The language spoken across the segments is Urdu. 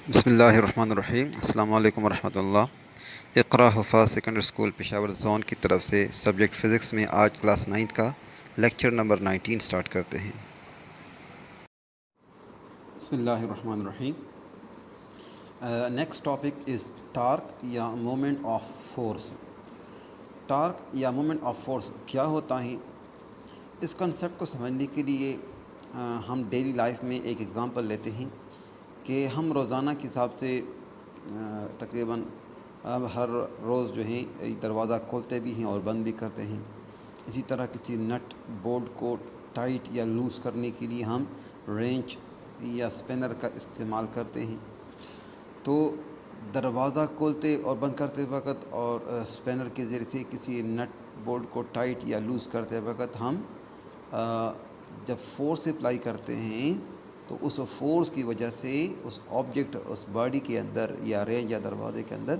بسم اللہ الرحمن الرحیم۔ السلام علیکم ورحمۃ اللہ۔ اقرا حفاظ سیکنڈری اسکول پشاور زون کی طرف سے سبجیکٹ فزکس میں آج کلاس 9 کا لیکچر نمبر 19 سٹارٹ کرتے ہیں۔ بسم اللہ الرحمن الرحیم۔ نیکسٹ ٹاپک از ٹارک یا مومنٹ آف فورس۔ ٹارک یا مومنٹ آف فورس کیا ہوتا ہے؟ اس کنسیپٹ کو سمجھنے کے لیے ہم ڈیلی لائف میں ایک ایگزامپل لیتے ہیں کہ ہم روزانہ کے حساب سے تقریباً ہر روز جو ہے دروازہ کھولتے بھی ہیں اور بند بھی کرتے ہیں۔ اسی طرح کسی نٹ بولٹ کو ٹائٹ یا لوز کرنے کے لیے ہم رینچ یا اسپینر کا استعمال کرتے ہیں۔ تو دروازہ کھولتے اور بند کرتے وقت اور اسپینر کے ذریعے سے کسی نٹ بولٹ کو ٹائٹ یا لوز کرتے وقت ہم جب فورس اپلائی کرتے ہیں تو اس فورس کی وجہ سے اس آبجیکٹ اس باڈی کے اندر یا رینج یا دروازے کے اندر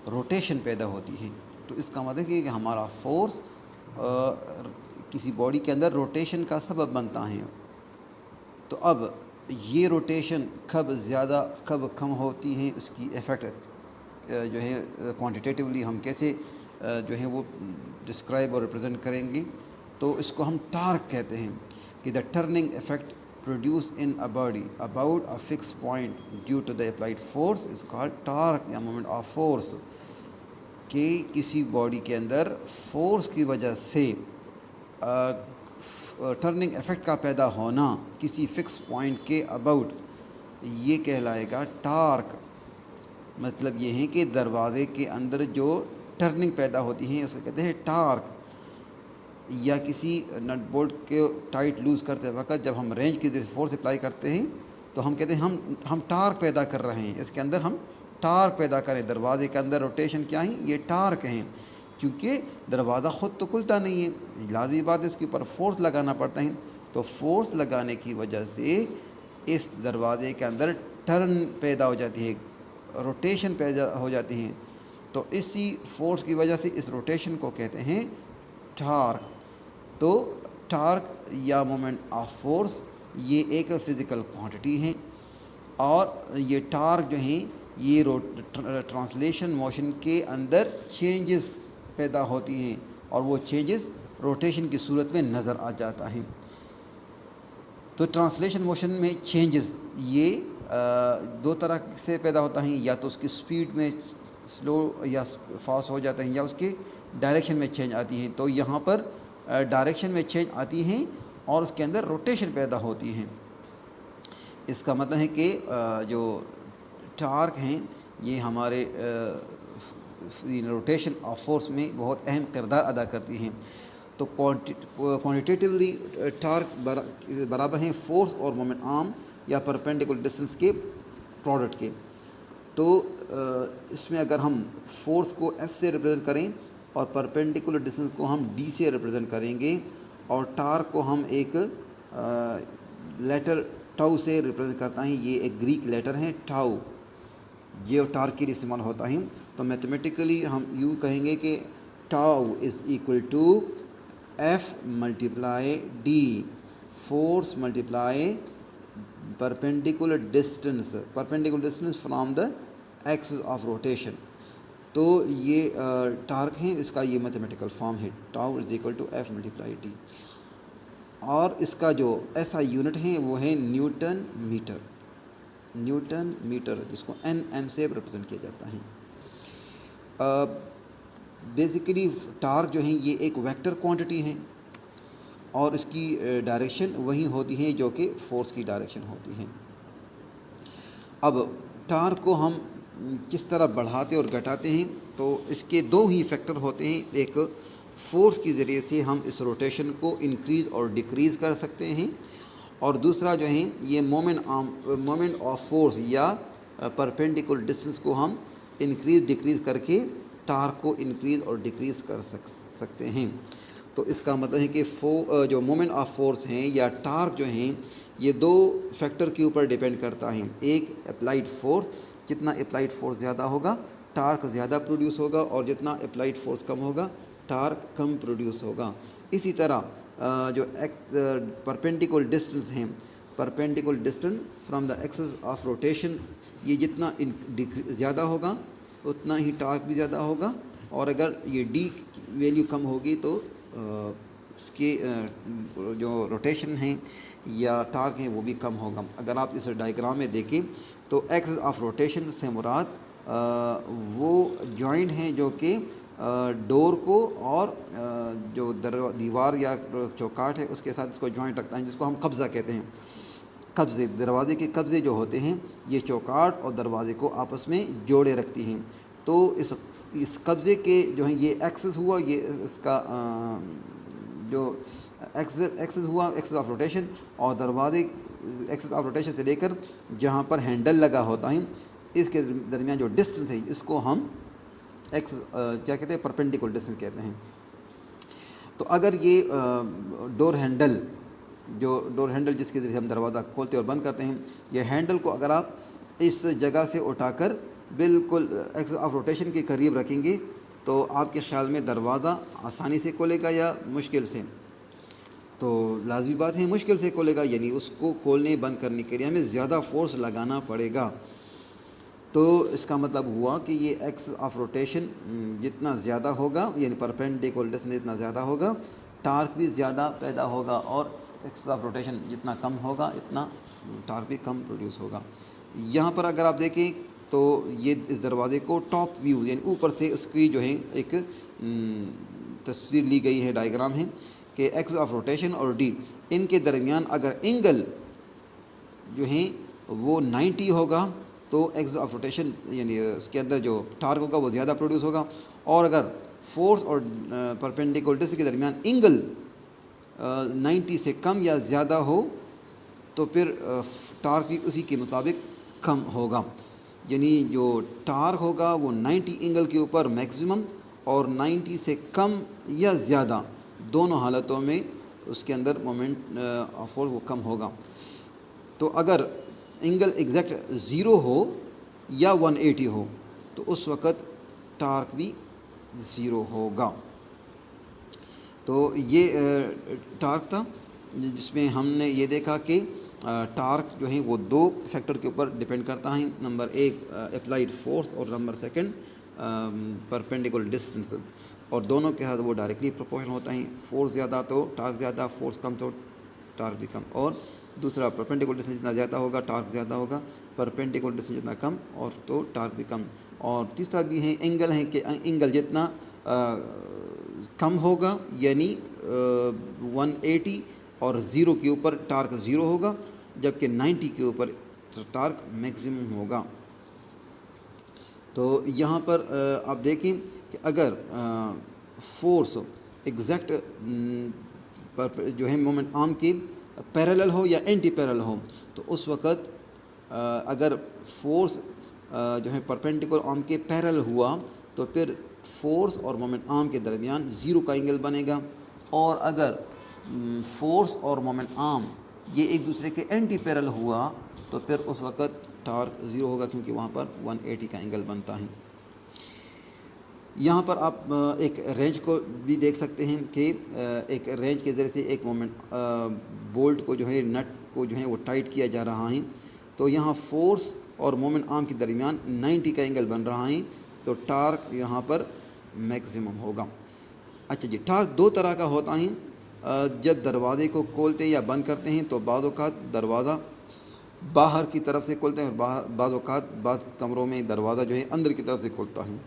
روٹیشن پیدا ہوتی ہے۔ تو اس کا مطلب ہے کہ ہمارا فورس کسی باڈی کے اندر روٹیشن کا سبب بنتا ہے۔ تو اب یہ روٹیشن کب زیادہ کب کم ہوتی ہیں، اس کی ایفیکٹ جو ہے کوانٹیٹیولی ہم کیسے جو ہے وہ ڈسکرائب اور ریپرزینٹ کریں گے؟ تو اس کو ہم ٹارک کہتے ہیں کہ the turning effect produce in a body about a fix point due to the applied force is called torque یا مومنٹ آف فورس۔ کہ کسی باڈی کے اندر فورس کی وجہ سے ٹرننگ افیکٹ کا پیدا ہونا کسی فکس پوائنٹ کے اباؤٹ، یہ کہلائے گا ٹارک۔ مطلب یہ ہے کہ دروازے کے اندر جو ٹرننگ پیدا ہوتی ہیں اس کو کہتے ہیں ٹارک۔ یا کسی نٹ بولٹ کے ٹائٹ لوز کرتے وقت جب ہم رینج کی فورس اپلائی کرتے ہیں تو ہم کہتے ہیں ہم ٹارک پیدا کر رہے ہیں، اس کے اندر ہم ٹارک پیدا کریں۔ دروازے کے اندر روٹیشن کیا ہیں؟ یہ ٹارک ہیں، کیونکہ دروازہ خود تو کھلتا نہیں ہے، لازمی بات ہے اس کے اوپر فورس لگانا پڑتا ہے۔ تو فورس لگانے کی وجہ سے اس دروازے کے اندر ٹرن پیدا ہو جاتی ہے، روٹیشن پیدا ہو جاتی ہیں۔ تو اسی فورس کی وجہ سے اس روٹیشن کو کہتے ہیں ٹارک۔ تو ٹارک یا مومنٹ آف فورس یہ ایک فزیکل کوانٹٹی ہے، اور یہ ٹارک جو ہیں یہ ٹرانسلیشن موشن کے اندر چینجز پیدا ہوتی ہیں، اور وہ چینجز روٹیشن کی صورت میں نظر آ جاتا ہے۔ تو ٹرانسلیشن موشن میں چینجز یہ دو طرح سے پیدا ہوتا ہیں، یا تو اس کی سپیڈ میں سلو یا فاسٹ ہو جاتے ہیں، یا اس کی ڈائریکشن میں چینج آتی ہیں۔ تو یہاں پر ڈائریکشن میں چینج آتی ہیں اور اس کے اندر روٹیشن پیدا ہوتی ہیں۔ اس کا مطلب ہے کہ جو ٹارک ہیں یہ ہمارے روٹیشن آف فورس میں بہت اہم کردار ادا کرتی ہیں۔ تو کوانٹیٹیولی ٹارک برابر ہیں فورس اور مومنٹ آرم یا پرپینڈیکولر ڈسٹینس کے پروڈکٹ کے۔ تو اس میں اگر ہم فورس کو ایف سے ریپرزینٹ کریں اور پرپینڈیکولر ڈسٹینس کو ہم ڈی سے ریپرزینٹ کریں گے، اور ٹارک کو ہم ایک لیٹر ٹاؤ سے ریپرزینٹ کرتا ہے، یہ ایک گریک لیٹر ہے ٹاؤ، یہ ٹارک کے لیے استعمال ہوتا ہے۔ تو میتھمیٹیکلی ہم یوں کہیں گے کہ tau is equal to F multiply D, force multiply perpendicular distance from the axis of rotation. تو یہ ٹارک ہیں، اس کا یہ میتھمیٹیکل فارم ہے، tau is equal to F multiply D. اور اس کا جو ایسا یونٹ ہے وہ ہے نیوٹن میٹر، نیوٹن میٹر جس کو این ایم سے ریپرزینٹ کیا جاتا ہے۔ بیسیکلی ٹارک جو ہیں یہ ایک ویکٹر کوانٹٹی ہے، اور اس کی ڈائریکشن وہی ہوتی ہے جو کہ فورس کی ڈائریکشن ہوتی ہے۔ اب ٹارک کو ہم کس طرح بڑھاتے اور گھٹاتے ہیں؟ تو اس کے دو ہی فیکٹر ہوتے ہیں، ایک فورس کے ذریعے سے ہم اس روٹیشن کو انکریز اور ڈیکریز کر سکتے ہیں، اور دوسرا جو ہے یہ مومنٹ آف فورس یا پرپینڈیکولر ڈسٹینس کو ہم انکریز ڈیکریز کر کے ٹارک کو انکریز اور ڈیکریز کر سکتے ہیں۔ تو اس کا مطلب ہے کہ جو مومنٹ آف فورس ہیں یا ٹارک جو ہیں یہ دو فیکٹر کے اوپر ڈیپینڈ کرتا ہے۔ ایک اپلائیڈ فورس، جتنا اپلائیڈ فورس زیادہ ہوگا ٹارک زیادہ پروڈیوس ہوگا، اور جتنا اپلائیڈ فورس کم ہوگا ٹارک کم پروڈیوس ہوگا۔ اسی طرح جو پرپینڈیکولر ڈسٹینس ہیں، perpendicular distance from the axis of rotation. یہ جتنا زیادہ ہوگا اتنا ہی ٹارک بھی زیادہ ہوگا, اور اگر یہ ڈی ویلیو کم ہوگی تو اس کی جو روٹیشن ہیں یا ٹارک ہیں وہ بھی کم ہوگا. اگر آپ اس ڈائیگرام میں دیکھیں تو ایکسس آف روٹیشن سے مراد وہ جوائنٹ ہیں جو کہ ڈور کو اور جو دیوار یا چوکاٹ ہے اس کے ساتھ اس کو جوائنٹ رکھتا ہے, جس کو ہم قبضہ کہتے ہیں. قبضے, دروازے کے قبضے جو ہوتے ہیں یہ چوکاٹ اور دروازے کو آپس میں جوڑے رکھتی ہیں. تو اس قبضے کے جو ہیں یہ ایکسس ہوا, یہ اس کا جو ایکسس ہوا ایکسس آف روٹیشن, اور دروازے ایکسس آف روٹیشن سے لے کر جہاں پر ہینڈل لگا ہوتا ہے اس کے درمیان جو ڈسٹنس ہے اس کو ہم کیا کہتے ہیں, پرپینڈیکولر ڈسٹنس کہتے ہیں. تو اگر یہ ڈور ہینڈل جس کے ذریعے ہم دروازہ کھولتے اور بند کرتے ہیں, یہ ہینڈل کو اگر آپ اس جگہ سے اٹھا کر بالکل ایکسس آف روٹیشن کے قریب رکھیں گے تو آپ کے خیال میں دروازہ آسانی سے کھولے گا یا مشکل سے؟ تو لازمی بات ہے مشکل سے کھولے گا, یعنی اس کو کھولنے بند کرنے کے لیے ہمیں زیادہ فورس لگانا پڑے گا. تو اس کا مطلب ہوا کہ یہ ایکس آف روٹیشن جتنا زیادہ ہوگا, یعنی پرپینڈیکولر ڈسٹنس جتنا زیادہ ہوگا, ٹارک بھی زیادہ پیدا ہوگا, اور ایکس آف روٹیشن جتنا کم ہوگا اتنا ٹارک بھی کم پروڈیوس ہوگا. یہاں پر اگر آپ دیکھیں تو یہ اس دروازے کو ٹاپ ویو یعنی اوپر سے اس کی جو ہے ایک تصویر لی گئی ہے, ڈائیگرام ہے کہ ایکس آف روٹیشن اور ڈی ان کے درمیان اگر اینگل جو ہیں وہ 90 ہوگا تو ایکس آف روٹیشن یعنی اس کے اندر جو ٹارک ہوگا وہ زیادہ پروڈیوس ہوگا, اور اگر فورس اور پرپینڈیکولر ڈسٹنس کے درمیان اینگل 90 سے کم یا زیادہ ہو تو پھر ٹارک بھی اسی کے مطابق کم ہوگا. یعنی جو ٹارک ہوگا وہ 90 اینگل کے اوپر میکسیمم, اور 90 سے کم یا زیادہ دونوں حالتوں میں اس کے اندر مومنٹ آف فورس وہ کم ہوگا. تو اگر اینگل ایگزیکٹ 0 ہو یا 180 ہو تو اس وقت ٹارک بھی 0 ہوگا. تو یہ ٹارک تھا جس میں ہم نے یہ دیکھا کہ ٹارک جو ہیں وہ دو فیکٹر کے اوپر ڈپینڈ کرتا ہے. نمبر 1 اپلائیڈ فورس, اور نمبر 2 پرپینڈیکولر ڈسٹنس, اور دونوں کے ساتھ وہ ڈائریکٹلی پروپورشن ہوتا ہے. فورس زیادہ تو ٹارک زیادہ, فورس کم تو ٹارک بھی کم. اور دوسرا پرپینڈیکولر ڈسٹنس جتنا زیادہ ہوگا ٹارک زیادہ ہوگا, پرپینڈیکولر ڈسٹنس جتنا کم اور تو ٹارک بھی کم. اور تیسرا بھی ہے اینگل ہے کہ اینگل جتنا کم ہوگا یعنی 180 اور 0 کے اوپر ٹارک 0 ہوگا, جبکہ 90 کے اوپر ٹارک میکسیمم ہوگا. تو یہاں پر آپ دیکھیں کہ اگر فورس ایگزیکٹ جو ہے مومنٹ آرم کی پیرالل ہو یا اینٹی پیرالل ہو تو اس وقت اگر فورس جو ہے پرپینڈیکولر آرم کے پیرالل ہوا تو پھر فورس اور مومنٹ آرم کے درمیان 0 کا اینگل بنے گا. اور اگر فورس اور مومنٹ آرم یہ ایک دوسرے کے اینٹی پیرالل ہوا تو پھر اس وقت ٹارک 0 ہوگا, کیونکہ وہاں پر 180 کا اینگل بنتا ہے. یہاں پر آپ ایک رینج کو بھی دیکھ سکتے ہیں کہ ایک رینج کے ذریعے سے ایک مومنٹ بولٹ کو جو ہے نٹ کو جو ہے وہ ٹائٹ کیا جا رہا ہے. تو یہاں فورس اور مومنٹ آرم کے درمیان 90 کا اینگل بن رہا ہے, تو ٹارک یہاں پر میکسیمم ہوگا. اچھا جی, ٹارک دو طرح کا ہوتا ہے. جب دروازے کو کھولتے یا بند کرتے ہیں تو بعض اوقات دروازہ باہر کی طرف سے کھولتے ہیں, اور بعض اوقات بعض کمروں میں دروازہ جو ہے اندر کی طرف سے کھلتا ہے.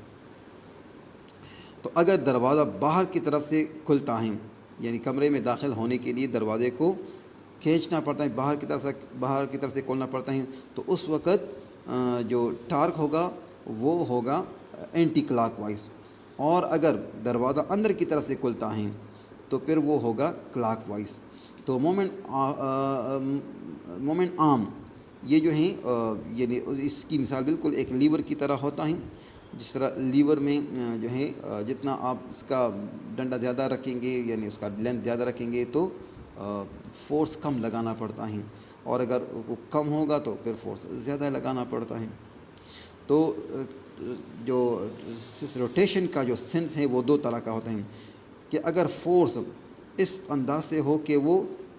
تو اگر دروازہ باہر کی طرف سے کھلتا ہے یعنی کمرے میں داخل ہونے کے لیے دروازے کو کھینچنا پڑتا ہے, باہر کی طرف سے کھولنا پڑتا ہے, تو اس وقت جو ٹارک ہوگا وہ ہوگا اینٹی کلاک وائز. اور اگر دروازہ اندر کی طرف سے کھلتا ہے تو پھر وہ ہوگا کلاک وائز. تو مومنٹ آرم یہ جو ہیں یعنی اس کی مثال بالکل ایک لیور کی طرح ہوتا ہے. جس طرح لیور میں جو ہے جتنا آپ اس کا ڈنڈا زیادہ رکھیں گے یعنی اس کا لینتھ زیادہ رکھیں گے تو فورس کم لگانا پڑتا ہے, اور اگر وہ کم ہوگا تو پھر فورس زیادہ لگانا پڑتا ہے. تو جو روٹیشن کا جو سینس ہے وہ دو طرح کا ہوتا ہے کہ اگر فورس اس انداز سے ہو کہ وہ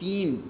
3